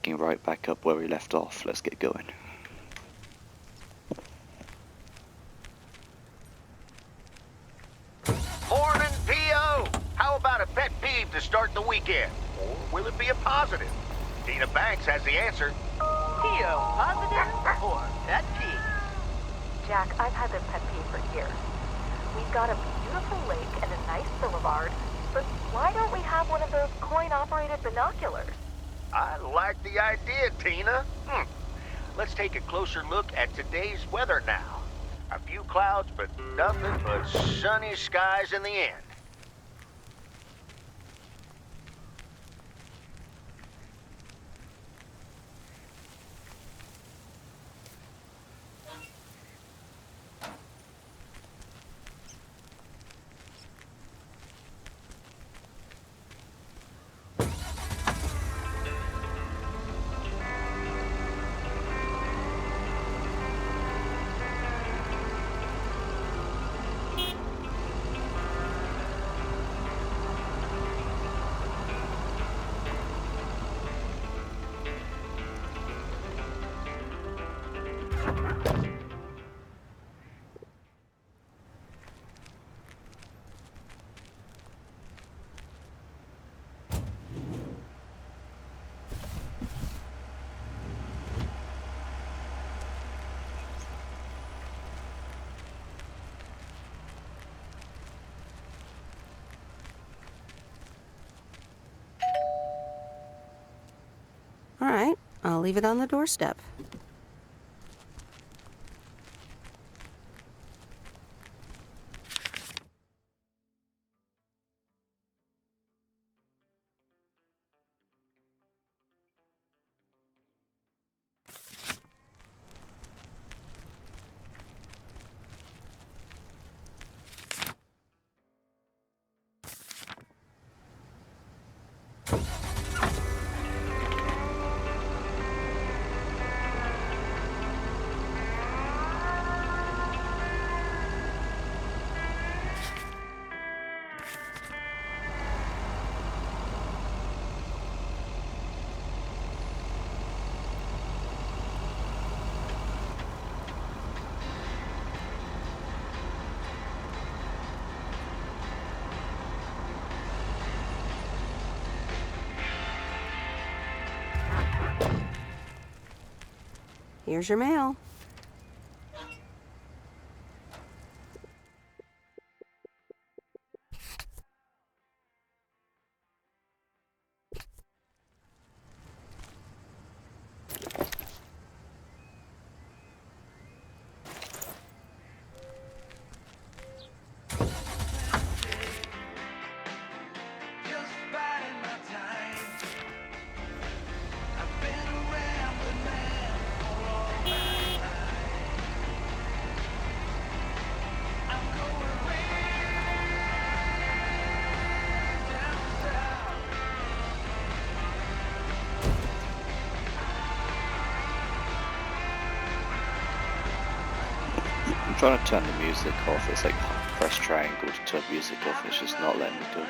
picking right back up where we left off. Let's get going. Morning, P.O. How about a pet peeve to start the weekend? Or will it be a positive? Tina Banks has the answer. P.O. positive or pet peeve? Jack, I've had this pet peeve for years. We've got a beautiful lake and a nice boulevard, but why don't we have one of those coin-operated binoculars? I like the idea, Tina. Let's take a closer look at today's weather now. A few clouds, but nothing but sunny skies in the end. All right, I'll leave it on the doorstep. Here's your mail. I'm trying to turn the music off. It's like press triangle to turn music off. It's just not letting me do it.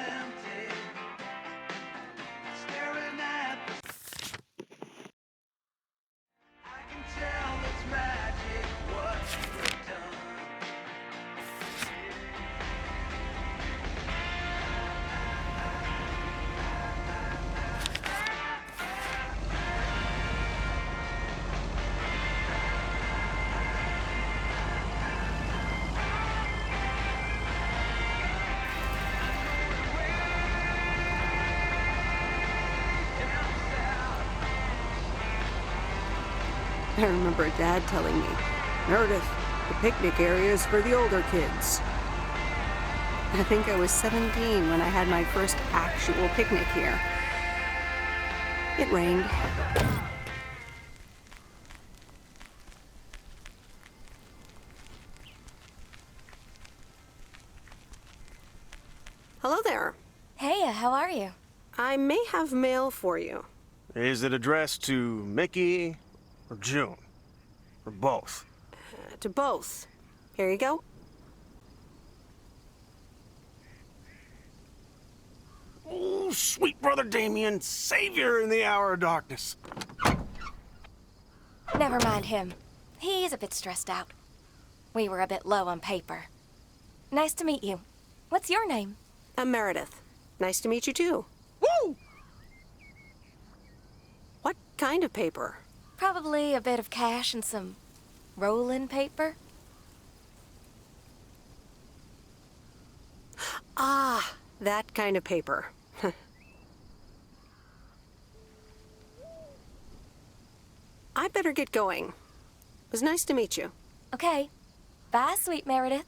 I remember Dad telling me, Meredith, the picnic area is for the older kids. I think I was 17 when I had my first actual picnic here. It rained. Hello there. Hey, how are you? I may have mail for you. Is it addressed to Mickey or June? Or both? To both. Here you go. Oh, sweet brother Damien, savior in the hour of darkness. Never mind him. He's a bit stressed out. We were a bit low on paper. Nice to meet you. What's your name? I'm Meredith. Nice to meet you, too. Woo! What kind of paper? Probably a bit of cash and some roll-in paper. Ah, that kind of paper. I'd better get going. It was nice to meet you. Okay. Bye, sweet Meredith.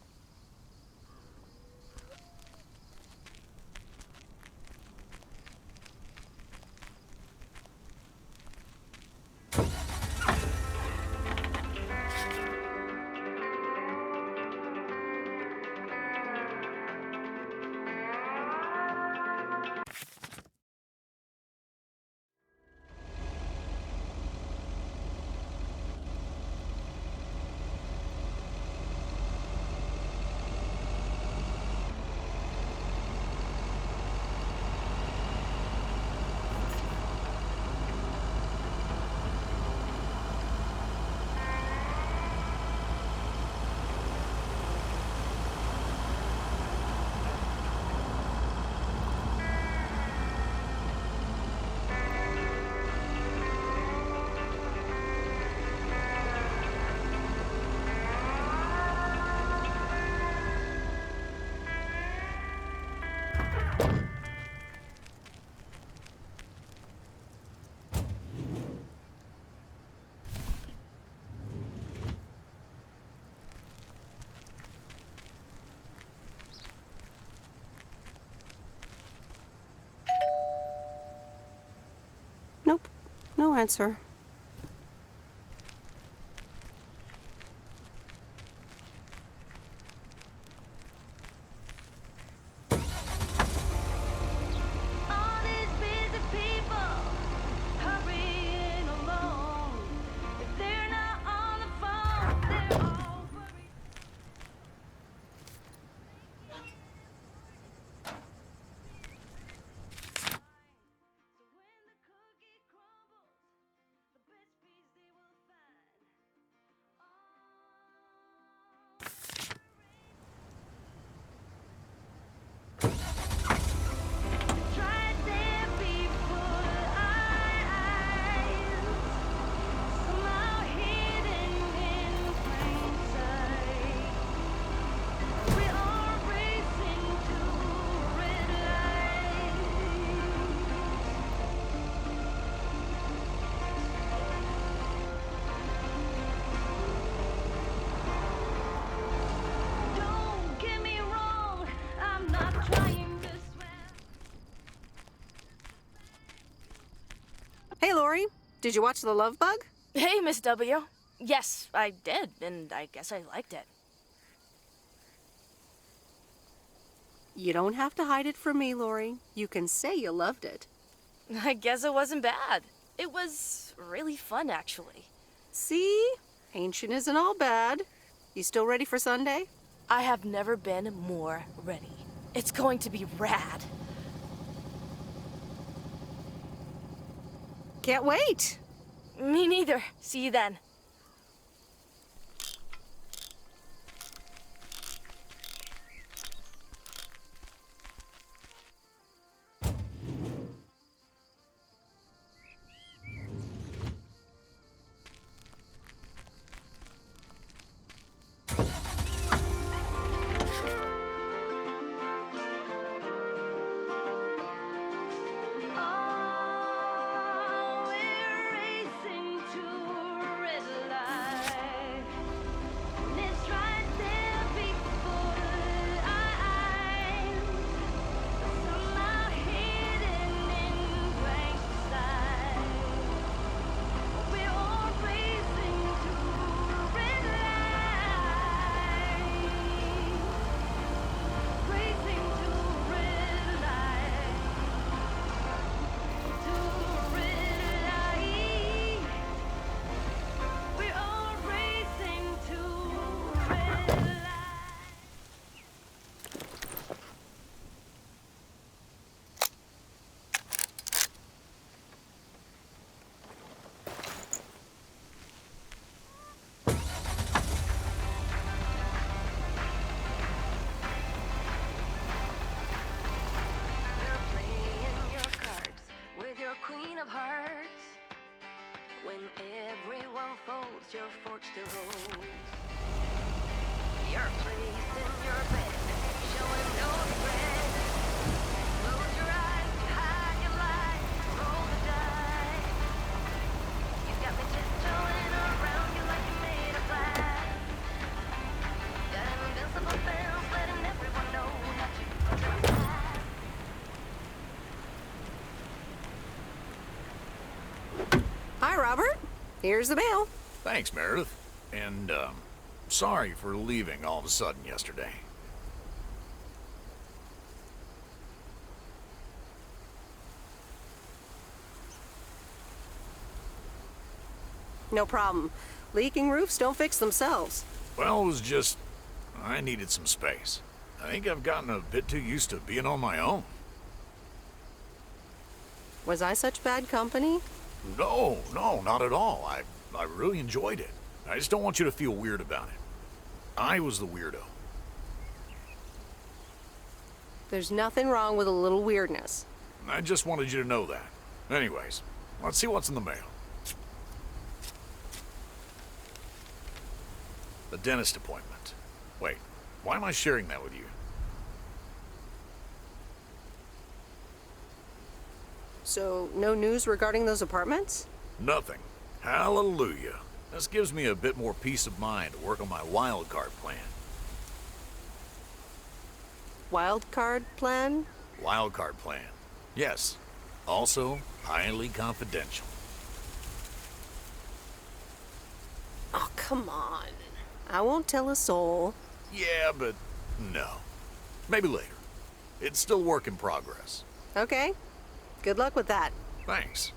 Nope, no answer. All these busy people hurrying along. If they're not on the phone, they're all worried. So when the cookie crumbles, the best piece they will find. Try their people eyes, somehow hidden in plain sight. We are racing to red light. Don't get me wrong, I'm not trying to swim. Hey, Lori, did you watch The Love Bug? Hey, Miss W. Yes, I did, and I guess I liked it. You don't have to hide it from me, Lori. You can say you loved it. I guess it wasn't bad. It was really fun, actually. See? Ancient isn't all bad. You still ready for Sunday? I have never been more ready. It's going to be rad. Can't wait. Me neither. See you then. Oh, we're racing to red When everyone folds, your fort still holds. Your place in your bed, showing no regret. Close your eyes, hide your light, roll the dice. You got me tiptoeing around you like you're made of glass. Got invincible bells, letting everyone know that you pass. Hi, Robert. Here's the mail. Thanks, Meredith. And, sorry for leaving all of a sudden yesterday. No problem. Leaking roofs don't fix themselves. Well, it was just... I needed some space. I think I've gotten a bit too used to being on my own. Was I such bad company? No, not at all. I really enjoyed it. I just don't want you to feel weird about it. I was the weirdo. There's nothing wrong with a little weirdness. I just wanted you to know that. Anyways, let's see what's in the mail. The dentist appointment. Wait, why am I sharing that with you? So, no news regarding those apartments? Nothing. Hallelujah. This gives me a bit more peace of mind to work on my wild card plan. Wild card plan? Wild card plan. Yes. Also, highly confidential. Oh, come on. I won't tell a soul. Yeah, but no. Maybe later. It's still work in progress. Okay. Good luck with that. Thanks.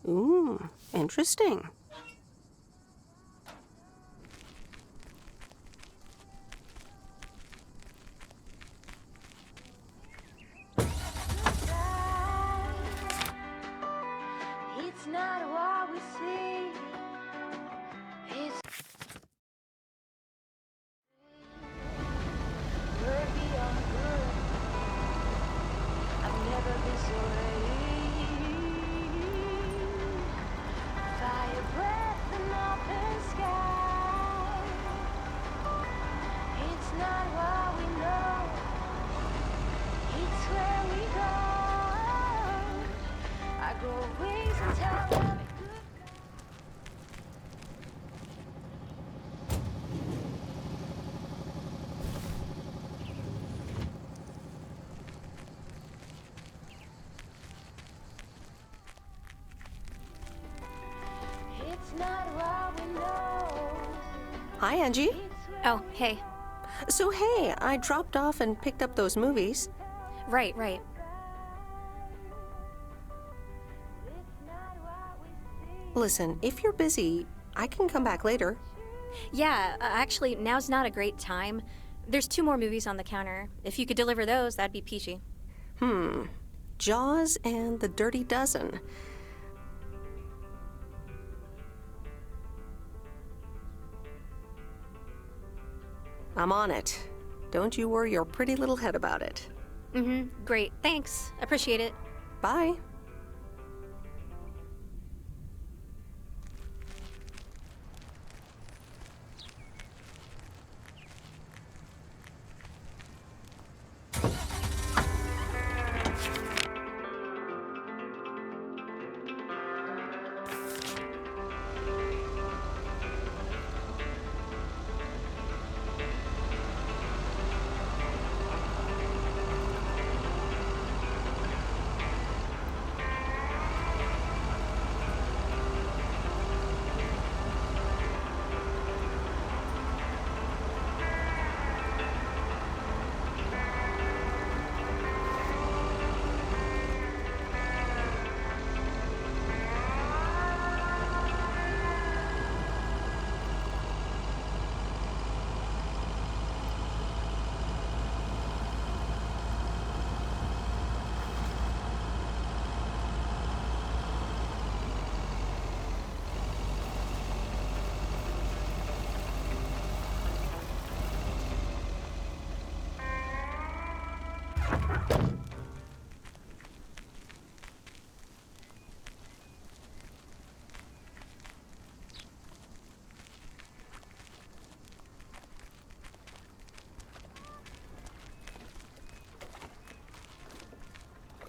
Ooh, interesting. It's not what we see. It's we're beyond good. I've never been so late. Fire Hi, Angie. Oh, hey. So, hey, I dropped off and picked up those movies. Right, right. Listen, if you're busy, I can come back later. Yeah, actually, now's not a great time. There's 2 more movies on the counter. If you could deliver those, that'd be peachy. Jaws and The Dirty Dozen. I'm on it. Don't you worry your pretty little head about it. Great. Thanks. Appreciate it. Bye.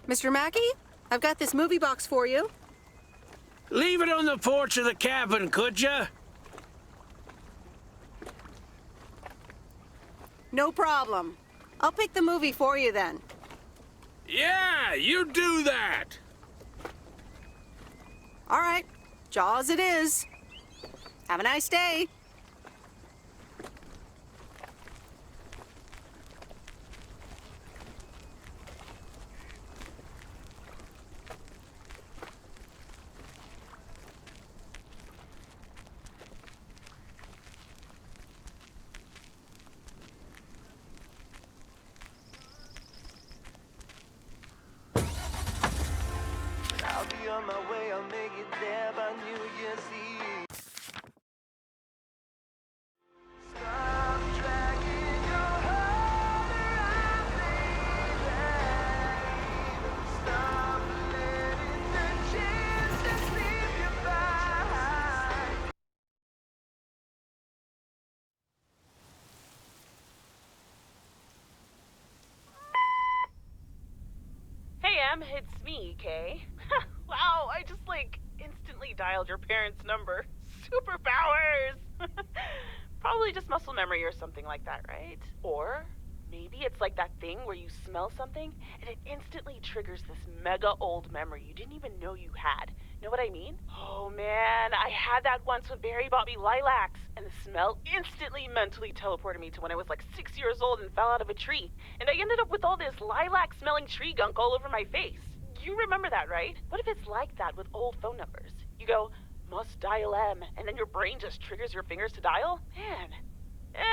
Mr. Mackey, I've got this movie box for you. Leave it on the porch of the cabin, could ya? No problem. I'll pick the movie for you then. Yeah, you do that. All right, Jaws it is. Have a nice day. I'll be on my way, I'll make it there by New Year's Eve. Stop dragging your heart around, baby. Stop letting the chances slip you by. Hey, Em, it's me, Kay. Wow, I just, instantly dialed your parents' number. Superpowers! Probably just muscle memory or something like that, right? Or maybe it's like that thing where you smell something and it instantly triggers this mega old memory you didn't even know you had. Know what I mean? Oh man, I had that once when Barry bought me lilacs, and the smell instantly mentally teleported me to when I was 6 years old and fell out of a tree. And I ended up with all this lilac-smelling tree gunk all over my face. You remember that, right? What if it's like that with old phone numbers? You go, must dial M, and then your brain just triggers your fingers to dial? Man.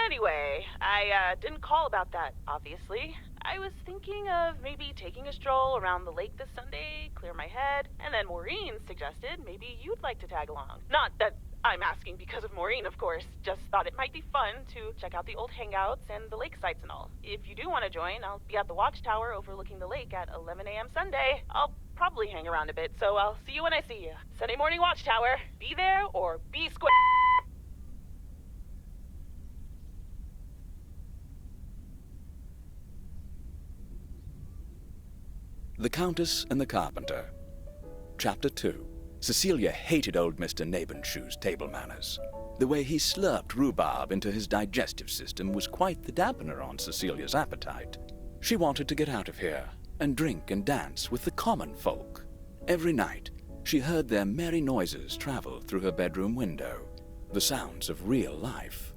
Anyway, I didn't call about that, obviously. I was thinking of maybe taking a stroll around the lake this Sunday, clear my head, and then Maureen suggested maybe you'd like to tag along. Not that I'm asking because of Maureen, of course. Just thought it might be fun to check out the old hangouts and the lake sites and all. If you do want to join, I'll be at the watchtower overlooking the lake at 11 a.m. Sunday. I'll probably hang around a bit, so I'll see you when I see you. Sunday morning watchtower. Be there or be square. The Countess and the Carpenter. Chapter 2. Cecilia hated old Mr. Nabenshoe's table manners. The way he slurped rhubarb into his digestive system was quite the dampener on Cecilia's appetite. She wanted to get out of here and drink and dance with the common folk. Every night, she heard their merry noises travel through her bedroom window. the sounds of real life.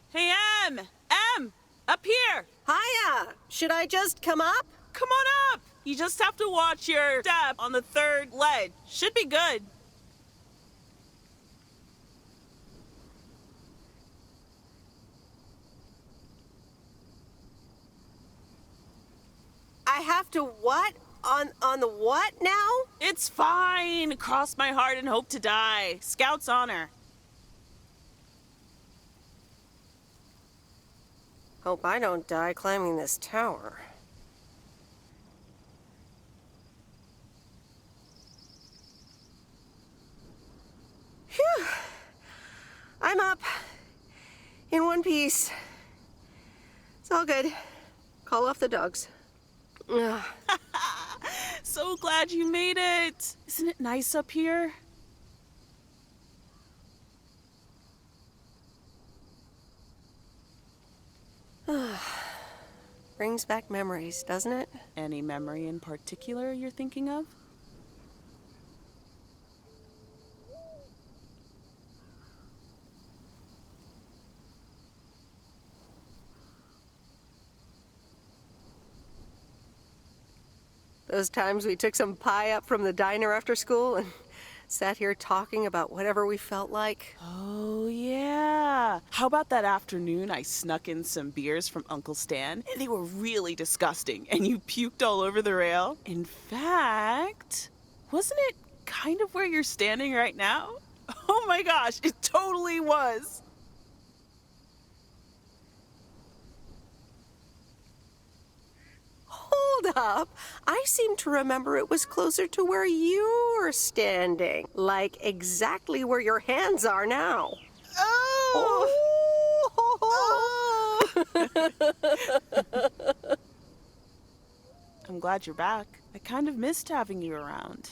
Hey, Em! Em! Up here! Hiya! Should I just come up? Come on up! You just have to watch your step on the third ledge. Should be good. I have to what? On the what now? It's fine. Cross my heart and hope to die. Scout's honor. Hope I don't die climbing this tower. Phew! I'm up. In one piece. It's all good. Call off the dogs. Ugh. So glad you made it. Isn't it nice up here? Brings back memories, doesn't it? Any memory in particular you're thinking of? Those times we took some pie up from the diner after school and sat here talking about whatever we felt like. Oh, yeah. How about that afternoon I snuck in some beers from Uncle Stan, and they were really disgusting, and you puked all over the rail? In fact, wasn't it kind of where you're standing right now? Oh my gosh, it totally was. Hold up. I seem to remember it was closer to where you were standing. Like exactly where your hands are now. Oh! I'm glad you're back. I kind of missed having you around.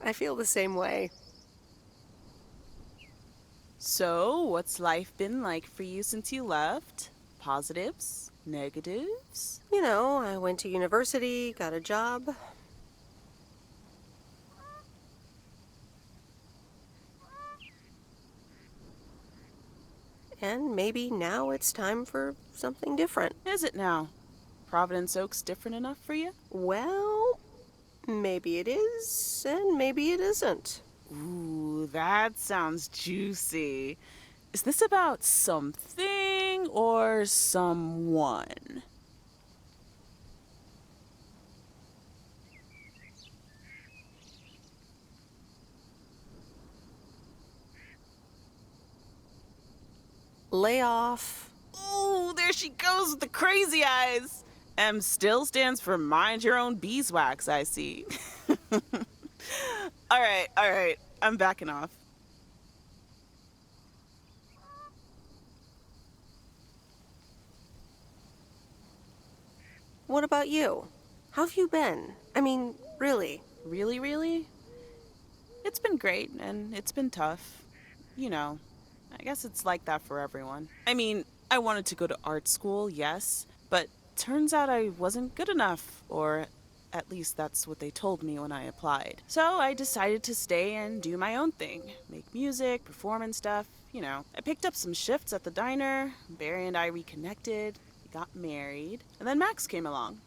I feel the same way. So, what's life been like for you since you left? Positives? Negatives? You know, I went to university, got a job. And maybe now it's time for something different. Is it now? Providence Oak's different enough for you? Well, maybe it is, and maybe it isn't. Ooh, that sounds juicy. Is this about something or someone? Lay off. Ooh, there she goes with the crazy eyes. M still stands for mind your own beeswax, I see. All right, I'm backing off. What about you? How have you been? I mean, really? Really? It's been great, and it's been tough. You know, I guess it's like that for everyone. I mean, I wanted to go to art school, yes, but turns out I wasn't good enough, or at least that's what they told me when I applied. So I decided to stay and do my own thing. Make music, perform and stuff, you know. I picked up some shifts at the diner, Barry and I reconnected, we got married, and then Max came along.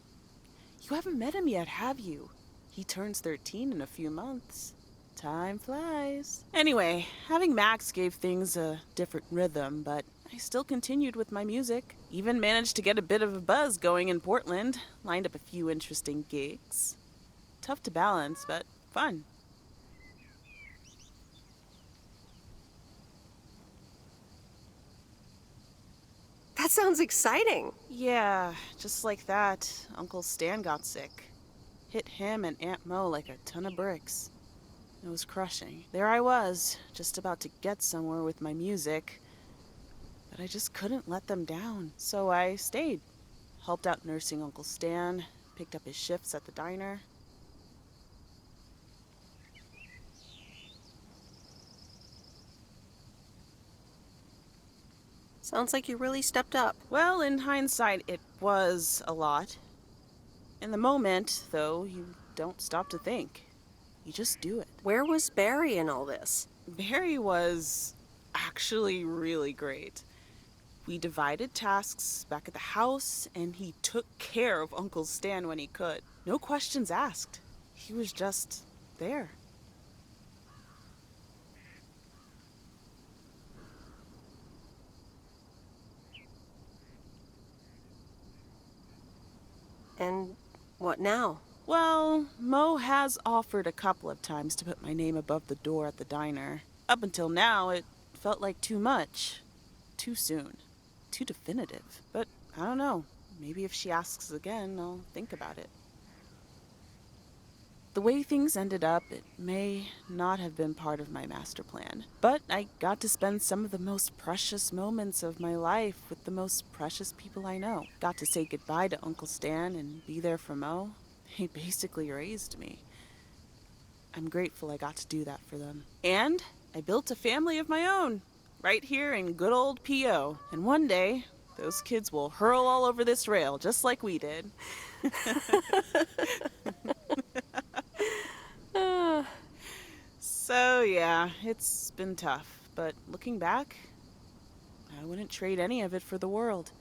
You haven't met him yet, have you? He turns 13 in a few months. Time flies. Anyway, having Max gave things a different rhythm, but I still continued with my music. Even managed to get a bit of a buzz going in Portland. Lined up a few interesting gigs. Tough to balance, but fun. That sounds exciting. Yeah, just like that, Uncle Stan got sick. Hit him and Aunt Mo like a ton of bricks. It was crushing. There I was, just about to get somewhere with my music, but I just couldn't let them down. So I stayed. Helped out nursing Uncle Stan, picked up his shifts at the diner. Sounds like you really stepped up. Well, in hindsight, it was a lot. In the moment, though, you don't stop to think. You just do it. Where was Barry in all this? Barry was actually really great. We divided tasks back at the house, and he took care of Uncle Stan when he could. No questions asked. He was just there. And what now? Well, Mo has offered a couple of times to put my name above the door at the diner. Up until now, it felt like too much. Too soon. Too definitive. But I don't know. Maybe if she asks again, I'll think about it. The way things ended up, it may not have been part of my master plan. But I got to spend some of the most precious moments of my life with the most precious people I know. Got to say goodbye to Uncle Stan and be there for Mo. He basically raised me. I'm grateful I got to do that for them. And I built a family of my own, right here in good old P.O. And one day, those kids will hurl all over this rail, just like we did. So yeah, it's been tough, but looking back, I wouldn't trade any of it for the world.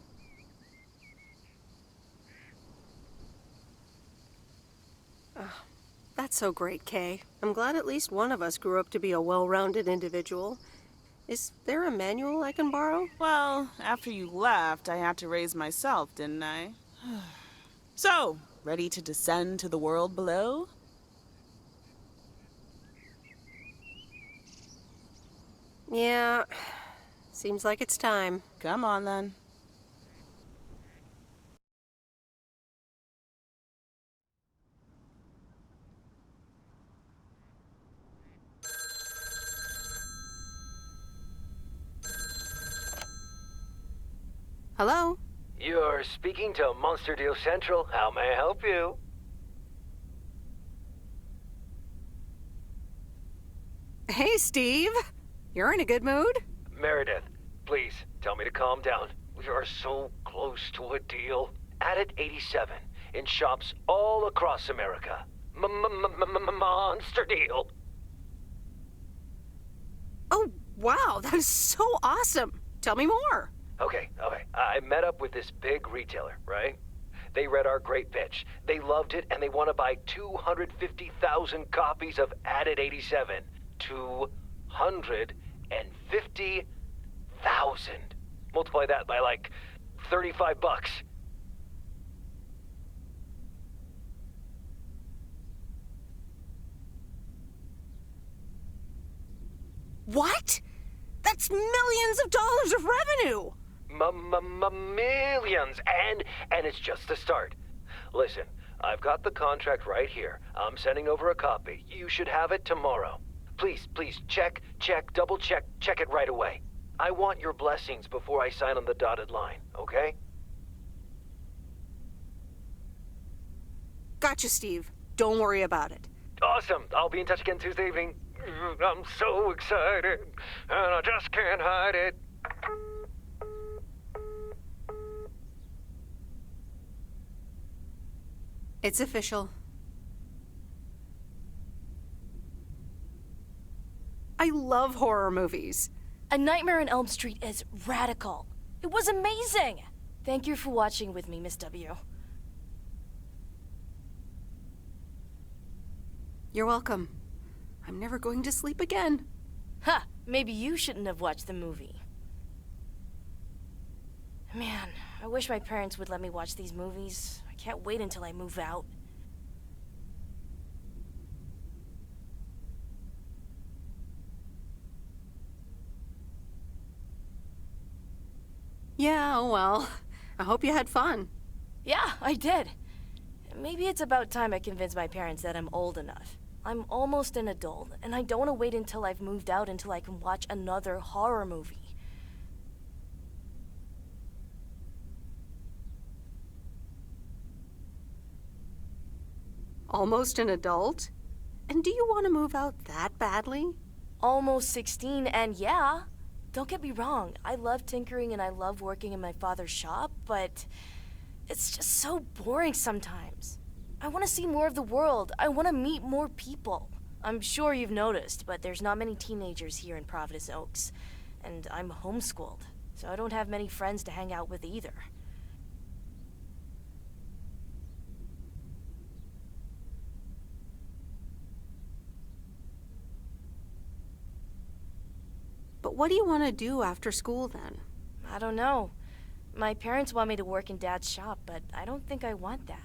That's so great, Kay. I'm glad at least one of us grew up to be a well-rounded individual. Is there a manual I can borrow? Well, after you left, I had to raise myself, didn't I? So, ready to descend to the world below? Yeah, seems like it's time. Come on, then. Hello? You're speaking to Monster Deal Central. How may I help you? Hey, Steve. You're in a good mood? Meredith, please tell me to calm down. We are so close to a deal. Added 87 in shops all across America. Monster Deal. Oh, wow, that is so awesome. Tell me more. Okay. I met up with this big retailer, right? They read our great pitch. They loved it, and they want to buy 250,000 copies of Added 87. 250,000. Multiply that by like $35. What? That's millions of dollars of revenue! Millions, and it's just the start. Listen, I've got the contract right here. I'm sending over a copy. You should have it tomorrow. Please, check, double check it right away. I want your blessings before I sign on the dotted line, okay? Gotcha, Steve. Don't worry about it. Awesome. I'll be in touch again Tuesday evening. I'm so excited, and I just can't hide it. It's official. I love horror movies. A Nightmare on Elm Street is radical. It was amazing. Thank you for watching with me, Miss W. You're welcome. I'm never going to sleep again. Ha! Maybe you shouldn't have watched the movie. Man, I wish my parents would let me watch these movies. I can't wait until I move out. Yeah, well, I hope you had fun. Yeah, I did. Maybe it's about time I convince my parents that I'm old enough. I'm almost an adult, and I don't want to wait until I've moved out until I can watch another horror movie. Almost an adult? And do you want to move out that badly? Almost 16, and yeah. Don't get me wrong, I love tinkering and I love working in my father's shop, but it's just so boring sometimes. I want to see more of the world. I want to meet more people. I'm sure you've noticed, but there's not many teenagers here in Providence Oaks. And I'm homeschooled, so I don't have many friends to hang out with either. But what do you want to do after school then? I don't know. My parents want me to work in Dad's shop, but I don't think I want that.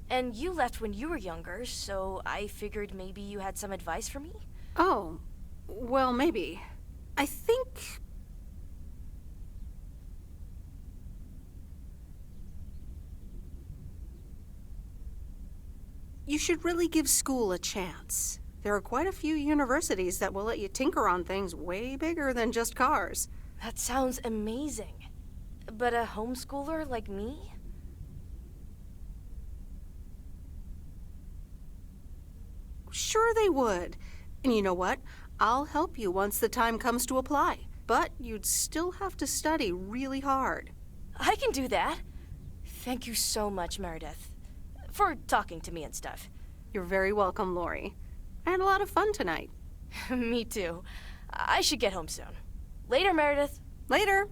And you left when you were younger, so I figured maybe you had some advice for me? Oh, well, maybe. I think... you should really give school a chance. There are quite a few universities that will let you tinker on things way bigger than just cars. That sounds amazing. But a homeschooler like me? Sure they would. And you know what? I'll help you once the time comes to apply. But you'd still have to study really hard. I can do that. Thank you so much, Meredith. For talking to me and stuff. You're very welcome, Lori. I had a lot of fun tonight. Me too. I should get home soon. Later, Meredith. Later.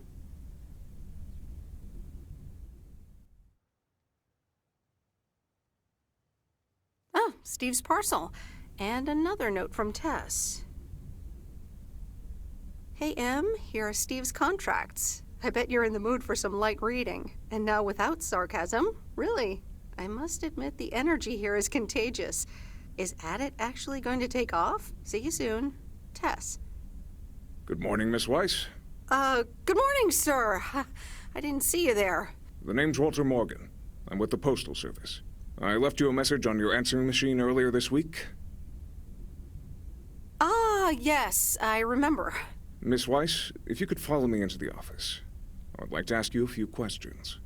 Oh, Steve's parcel. And another note from Tess. Hey, Em, here are Steve's contracts. I bet you're in the mood for some light reading. And now without sarcasm, really. I must admit the energy here is contagious. Is Addit actually going to take off? See you soon. Tess. Good morning, Miss Weiss. Good morning, sir. I didn't see you there. The name's Walter Morgan. I'm with the Postal Service. I left you a message on your answering machine earlier this week. Ah, yes, I remember. Miss Weiss, if you could follow me into the office. I would like to ask you a few questions.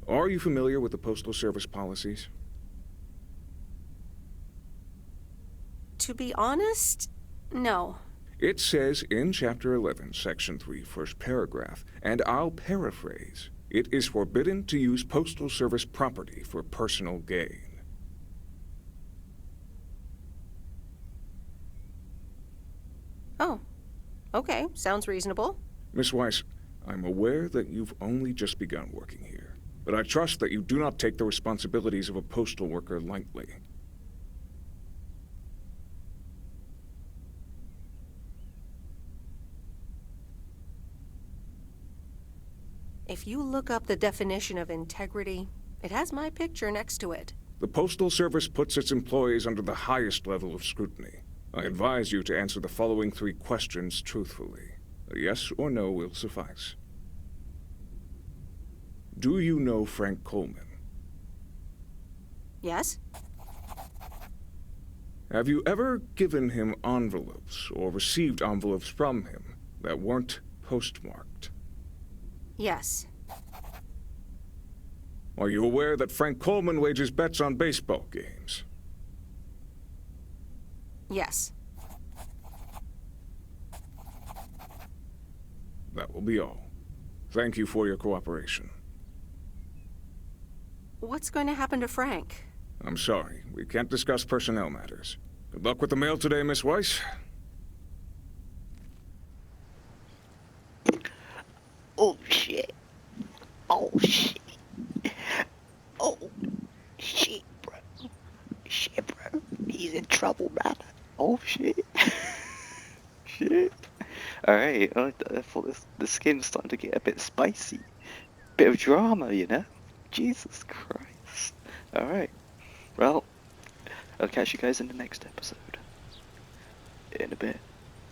Are you familiar with the Postal Service policies? To be honest, no. It says in Chapter 11, Section 3, first paragraph, and I'll paraphrase, it is forbidden to use Postal Service property for personal gain. Oh, okay, sounds reasonable. Miss Weiss, I'm aware that you've only just begun working here, but I trust that you do not take the responsibilities of a postal worker lightly. If you look up the definition of integrity, it has my picture next to it. The Postal Service puts its employees under the highest level of scrutiny. I advise you to answer the following 3 questions truthfully. A yes or no will suffice. Do you know Frank Coleman? Yes? Have you ever given him envelopes or received envelopes from him that weren't postmarked? Yes. Are you aware that Frank Coleman wagers bets on baseball games? Yes. That will be all. Thank you for your cooperation. What's going to happen to Frank? I'm sorry, we can't discuss personnel matters. Good luck with the mail today, Miss Weiss. Oh shit. Oh shit. shit. Shit. Alright, I thought the game's starting to get a bit spicy. Bit of drama, you know? Jesus Christ. Alright. Well, I'll catch you guys in the next episode. In a bit.